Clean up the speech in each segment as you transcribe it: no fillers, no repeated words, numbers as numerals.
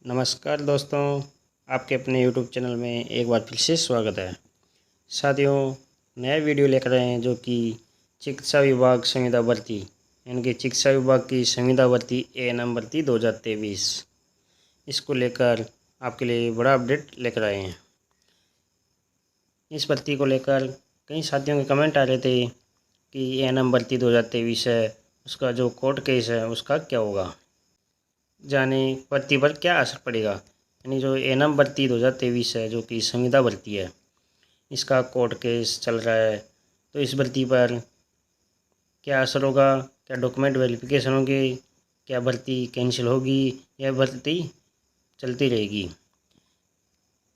नमस्कार दोस्तों, आपके अपने YouTube चैनल में एक बार फिर से स्वागत है। साथियों, नया वीडियो लेकर आए हैं जो कि चिकित्सा विभाग संविदा भर्ती यानी कि चिकित्सा विभाग की संविदा भर्ती A&M भर्ती 2023 इसको लेकर आपके लिए बड़ा अपडेट लेकर आए हैं। इस भर्ती को लेकर कई साथियों के कमेंट आ रहे थे कि A&M भर्ती 2023 है, उसका जो कोर्ट केस है उसका क्या होगा, जाने भर्ती पर क्या असर पड़ेगा। यानी जो A&M भर्ती 2023 है जो कि संविदा भर्ती है, इसका कोर्ट केस चल रहा है, तो इस भर्ती पर क्या असर होगा, क्या डॉक्यूमेंट वेरिफिकेशन होंगे, क्या भर्ती कैंसिल होगी या भर्ती चलती रहेगी,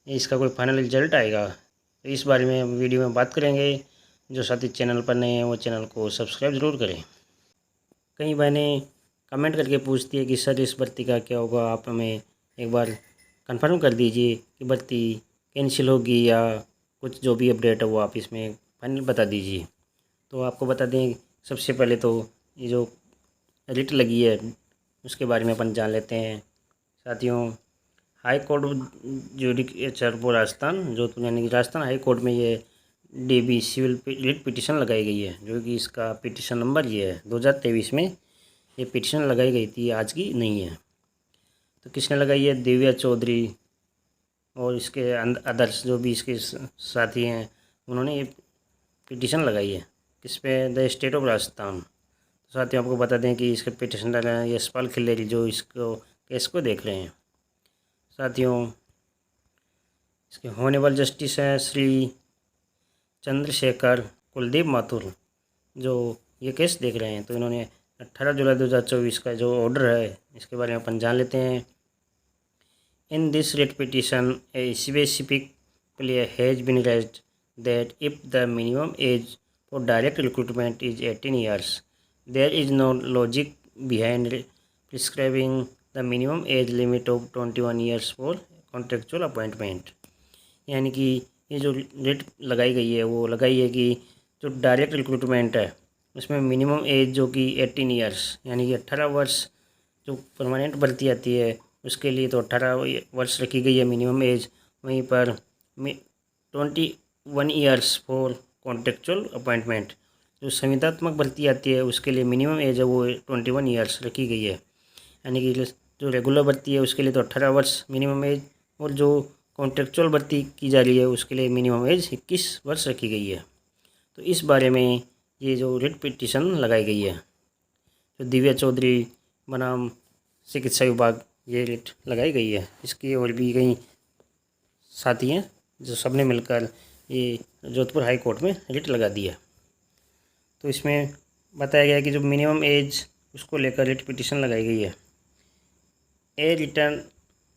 इसका कोई फाइनल रिजल्ट आएगा। तो इस बारे में हम वीडियो में बात करेंगे। जो साथी चैनल पर नए हैं वो चैनल को सब्सक्राइब ज़रूर करें। कई बहनें कमेंट करके पूछती है कि सर इस भर्ती का क्या होगा, आप हमें एक बार कंफर्म कर दीजिए कि भर्ती कैंसिल होगी या कुछ जो भी अपडेट है वो आप इसमें फाइनल बता दीजिए। तो आपको बता दें, सबसे पहले तो ये जो रिट लगी है उसके बारे में अपन जान लेते हैं। साथियों, high court judicial Rajasthan Jodhpur यानी कि राजस्थान हाई कोर्ट में ये DB सिविल रिट पिटीशन लगाई गई है, जो कि इसका पिटीशन नंबर ये है 2023 में ये पिटीशन लगाई गई थी, आज की नहीं है। तो किसने लगाई है? दिव्या चौधरी और इसके अदर्स जो भी इसके साथी हैं, उन्होंने ये पिटीशन लगाई है। किस पे? The state of Rajasthan. तो साथियों, आपको बता दें कि इसके पिटीशनर हैं यशपाल खिल्लेरी, जो इसको केस को देख रहे हैं। साथियों, इसके होनेबल जस्टिस हैं श्री चंद्रशेखर कुलदीप माथुर, जो ये केस देख रहे हैं। तो इन्होंने 18 जुलाई 2024 का जो ऑर्डर है इसके बारे में अपन जान लेते हैं। In this writ petition a specifically has been raised that if the minimum age for direct recruitment is 18 years, there is no logic behind prescribing the minimum age limit of 21 years for contractual appointment. यानी कि ये जो rate लगाई गई है वो लगाई है कि जो डायरेक्ट रिक्रूटमेंट है उसमें मिनिमम एज जो कि 18 years यानी कि 18 वर्ष जो परमानेंट भर्ती आती है उसके लिए तो 18 वर्ष रखी गई है मिनिमम एज। वहीं पर 21 years फॉर कॉन्ट्रेक्चुअल अपॉइंटमेंट जो संविदात्मक भर्ती आती है उसके लिए मिनिमम एज है वो 21 years रखी गई है। यानी कि जो रेगुलर भर्ती है उसके लिए तो 18 वर्ष मिनिमम एज, और जो कॉन्ट्रेक्चुअल भर्ती की जा रही है उसके लिए मिनिमम एज 21 वर्ष रखी गई है। तो इस बारे में ये जो रिट पिटीशन लगाई गई है, जो दिव्या चौधरी बनाम चिकित्सा विभाग ये रिट लगाई गई है, इसकी और भी कई साथी हैं जो सबने मिलकर ये जोधपुर हाई कोर्ट में रिट लगा दी है। तो इसमें बताया गया है कि जो मिनिमम एज उसको लेकर रिट पिटीशन लगाई गई है। A return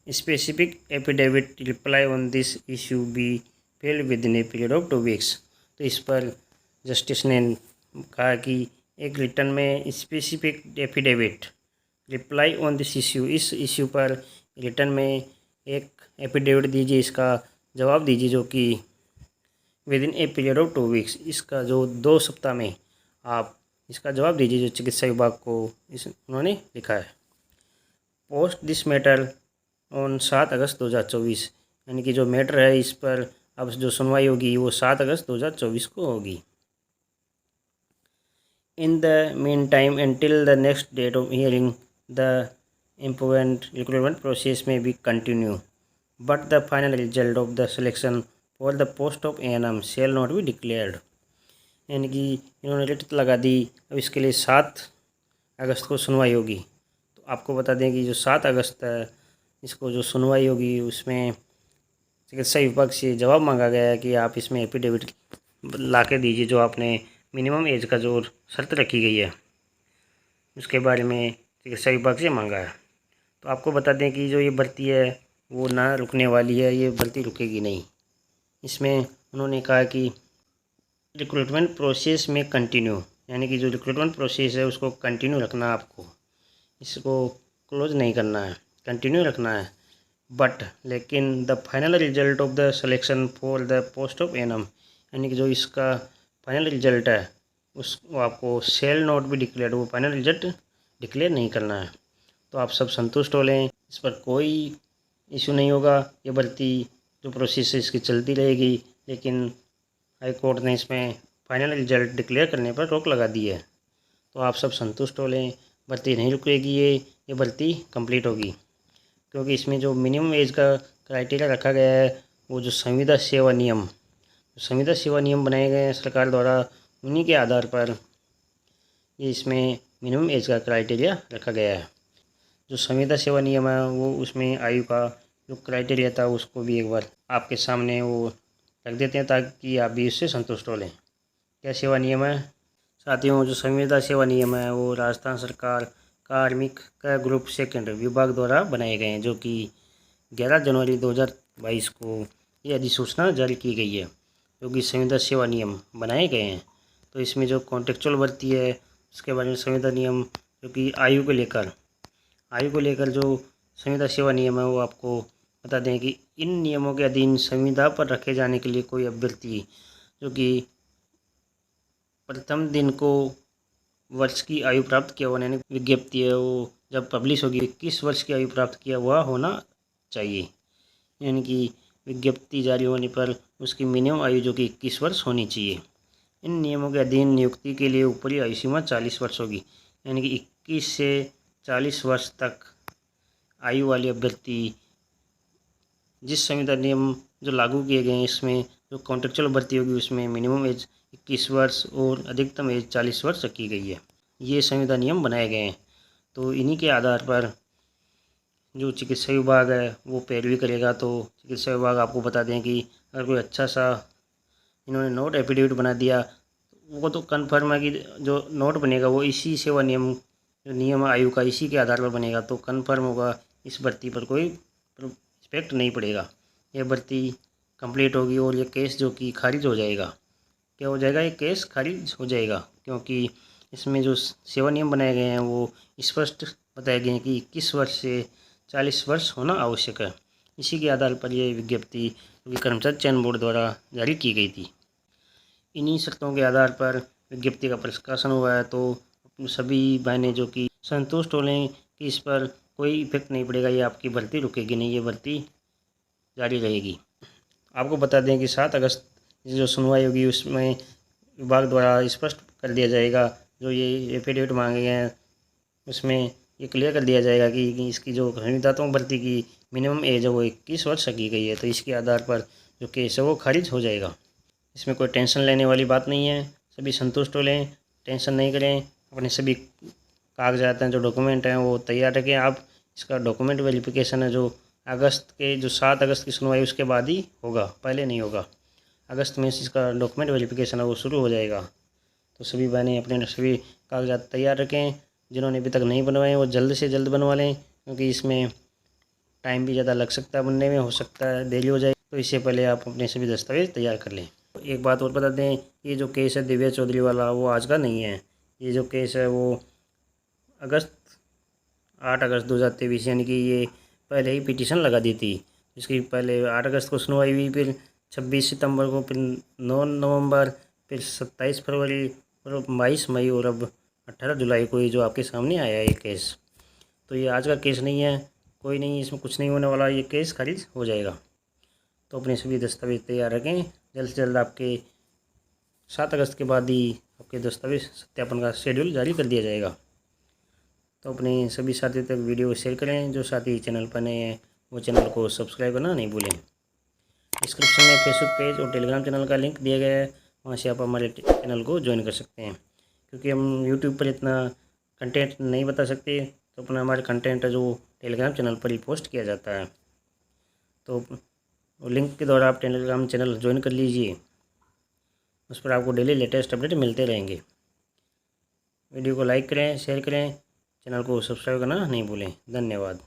specific affidavit reply on this issue be filed within a period of 2 weeks। तो इस पर जस्टिस ने कहा कि एक रिटर्न में specific affidavit reply on this issue, इस इशू पर रिटर्न में एक एफिडेविट दीजिए, इसका जवाब दीजिए, जो कि with in a period of 2 weeks, इसका जो 2 सप्ताह में आप इसका जवाब दीजिए, जो चिकित्सा विभाग को उन्होंने लिखा है। पोस्ट दिस मैटर ऑन 7 अगस्त 2024, यानी कि जो मैटर है इस पर अब जो सुनवाई होगी वो 7 अगस्त 2024 को होगी। In the mean time until the next date of hearing the improvement recruitment process में be continue, but the final result of the selection for the post of A&M shall not be declared. यानी कि इन्होंने writ लगा दी, अब इसके लिए 7 अगस्त को सुनवाई होगी। तो आपको बता दें कि जो 7 अगस्त है इसको जो सुनवाई होगी उसमें चिकित्सा विभाग से जवाब मांगा गया है कि आप इसमें एफिडेविट ला के दीजिए, जो आपने मिनिमम एज का जो शर्त रखी गई है उसके बारे में चिकित्सा विभाग से मांगा है। तो आपको बता दें कि जो ये भर्ती है वो ना रुकने वाली है, ये भर्ती रुकेगी नहीं। इसमें उन्होंने कहा कि रिक्रूटमेंट प्रोसेस में कंटिन्यू, यानी कि जो रिक्रूटमेंट प्रोसेस है उसको कंटिन्यू रखना, आपको इसको क्लोज नहीं करना है, कंटिन्यू रखना है। बट लेकिन the final result of the selection for the post of A&M, यानी कि जो इसका फाइनल रिजल्ट है उसको आपको शेल नॉट बी डिक्लेयर्ड, वो फाइनल रिजल्ट डिक्लेयर नहीं करना है। तो आप सब संतुष्ट हो लें, इस पर कोई इशू नहीं होगा। ये भर्ती जो प्रोसेस है इसकी चलती रहेगी, लेकिन हाई कोर्ट ने इसमें फाइनल रिजल्ट डिक्लेयर करने पर रोक लगा दी है। तो आप सब संतुष्ट हो लें, भर्ती नहीं रुकेगी, ये भर्ती कंप्लीट होगी। क्योंकि इसमें जो मिनिमम एज का क्राइटेरिया रखा गया है, वो जो संविदा सेवा नियम बनाए गए हैं सरकार द्वारा, उन्हीं के आधार पर ये इसमें मिनिमम एज का क्राइटेरिया रखा गया है। जो संविदा सेवा नियम है वो उसमें आयु का जो क्राइटेरिया था उसको भी एक बार आपके सामने वो रख देते हैं, ताकि आप भी इससे संतुष्ट हो लें। क्या सेवा नियम है साथियों? जो संविदा सेवा नियम है वो राजस्थान सरकार कार्मिक का ग्रुप सेकंड विभाग द्वारा बनाए गए हैं, जो कि 11 जनवरी 2022 को ये अधिसूचना जारी की गई है, जो कि संविदा सेवा नियम बनाए गए हैं। तो इसमें जो कॉन्ट्रेक्चुअल भर्ती है उसके बारे में संविदा नियम, जो कि आयु को लेकर जो संविदा सेवा नियम है वो आपको बता दें कि इन नियमों के अधीन संविदा पर रखे जाने के लिए कोई अभ्यर्थी जो कि प्रथम दिन को वर्ष की आयु प्राप्त किया हुआ, यानी विज्ञप्ति है वो जब पब्लिश होगी 21 वर्ष की आयु प्राप्त किया हुआ होना चाहिए। यानी कि विज्ञप्ति जारी होने पर उसकी मिनिमम आयु जो कि 21 वर्ष होनी चाहिए। इन नियमों के अधीन नियुक्ति के लिए ऊपरी आयु सीमा 40 वर्ष होगी, यानी कि 21 से 40 वर्ष तक आयु वाले अभ्यर्थी जिस संविदा नियम जो लागू किए गए हैं इसमें जो कॉन्ट्रेक्चुअल भर्ती होगी उसमें मिनिमम एज 21 वर्ष और अधिकतम एज 40 वर्ष रखी गई है। ये संविदा नियम बनाए गए हैं। तो इन्हीं के आधार पर जो चिकित्सा विभाग है वो पैरवी करेगा। तो चिकित्सा विभाग आपको बता दें कि अगर कोई अच्छा सा इन्होंने नोट एफिडेविट बना दिया, वो तो कन्फर्म है कि जो नोट बनेगा वो इसी सेवा नियम जो नियम आयु का इसी के आधार पर बनेगा, तो कन्फर्म होगा इस भर्ती पर कोई इफेक्ट नहीं पड़ेगा। ये भर्ती कंप्लीट होगी और ये केस जो कि खारिज हो जाएगा। क्या हो जाएगा? ये केस खारिज हो जाएगा, क्योंकि इसमें जो सेवा नियम बनाए गए हैं वो स्पष्ट बताए गए हैं कि 21 वर्ष से 40 वर्ष होना आवश्यक है। इसी के आधार पर ये विज्ञप्ति जो कि कर्मचारी चयन बोर्ड द्वारा जारी की गई थी। इन्हीं शर्तों के आधार पर विज्ञप्ति का प्रकाशन हुआ है। तो सभी बहनें जो कि संतुष्ट हो लें कि इस पर कोई इफेक्ट नहीं पड़ेगा, ये आपकी भर्ती रुकेगी नहीं, ये भर्ती जारी रहेगी। आपको बता दें कि 7 अगस्त जो सुनवाई होगी उसमें विभाग द्वारा स्पष्ट कर दिया जाएगा, जो ये एफिडेविट मांगे गए हैं उसमें ये क्लियर कर दिया जाएगा कि इसकी जो संविदात्मक भर्ती की मिनिमम एज है वो 21 वर्ष की गई है। तो इसके आधार पर जो केस है वो खारिज हो जाएगा। इसमें कोई टेंशन लेने वाली बात नहीं है। सभी संतुष्ट हो लें, टेंशन नहीं करें। अपने सभी कागजात हैं जो डॉक्यूमेंट हैं वो तैयार रखें। आप इसका डॉक्यूमेंट वेरिफिकेशन है जो अगस्त के जो 7 अगस्त की सुनवाई उसके बाद ही होगा, पहले नहीं होगा। अगस्त में इसका डॉक्यूमेंट वेरिफिकेशन है वो शुरू हो जाएगा। तो सभी बहनें अपने सभी कागजात तैयार रखें। जिन्होंने अभी तक नहीं बनवाए वो जल्द से जल्द बनवा लें, क्योंकि इसमें टाइम भी ज़्यादा लग सकता है, बनने में हो सकता है देरी हो जाए। तो इससे पहले आप अपने सभी दस्तावेज तैयार कर लें। एक बात और बता दें, ये जो केस है दिव्या चौधरी वाला वो आज का नहीं है। ये जो केस है वो 8 अगस्त 2023 यानी कि ये पहले ही पिटीशन लगा दी थी। इसकी पहले 8 अगस्त को सुनवाई हुई, फिर 26 सितंबर को, फिर 9 नवंबर, फिर 27 फरवरी और 22 मई और अब 18 जुलाई को ये जो आपके सामने आया है ये केस। तो ये आज का केस नहीं है, कोई नहीं, इसमें कुछ नहीं होने वाला, ये केस खारिज हो जाएगा। तो अपने सभी दस्तावेज तैयार रखें। जल्द से जल्द आपके 7 अगस्त के बाद ही आपके दस्तावेज सत्यापन का शेड्यूल जारी कर दिया जाएगा। तो अपने सभी साथियों तक वीडियो शेयर करें। जो साथी चैनल पर नए हैं वो चैनल को सब्सक्राइब करना नहीं भूलें। डिस्क्रिप्शन में फेसबुक पेज और टेलीग्राम चैनल का लिंक दिया गया है, वहाँ से आप हमारे चैनल को ज्वाइन कर सकते हैं। क्योंकि हम यूट्यूब पर इतना कंटेंट नहीं बता सकते, तो अपना हमारे कंटेंट है जो टेलीग्राम चैनल पर ही पोस्ट किया जाता है। तो लिंक के द्वारा आप टेलीग्राम चैनल ज्वाइन कर लीजिए, उस पर आपको डेली लेटेस्ट अपडेट मिलते रहेंगे। वीडियो को लाइक करें, शेयर करें, चैनल को सब्सक्राइब करना नहीं भूलें। धन्यवाद।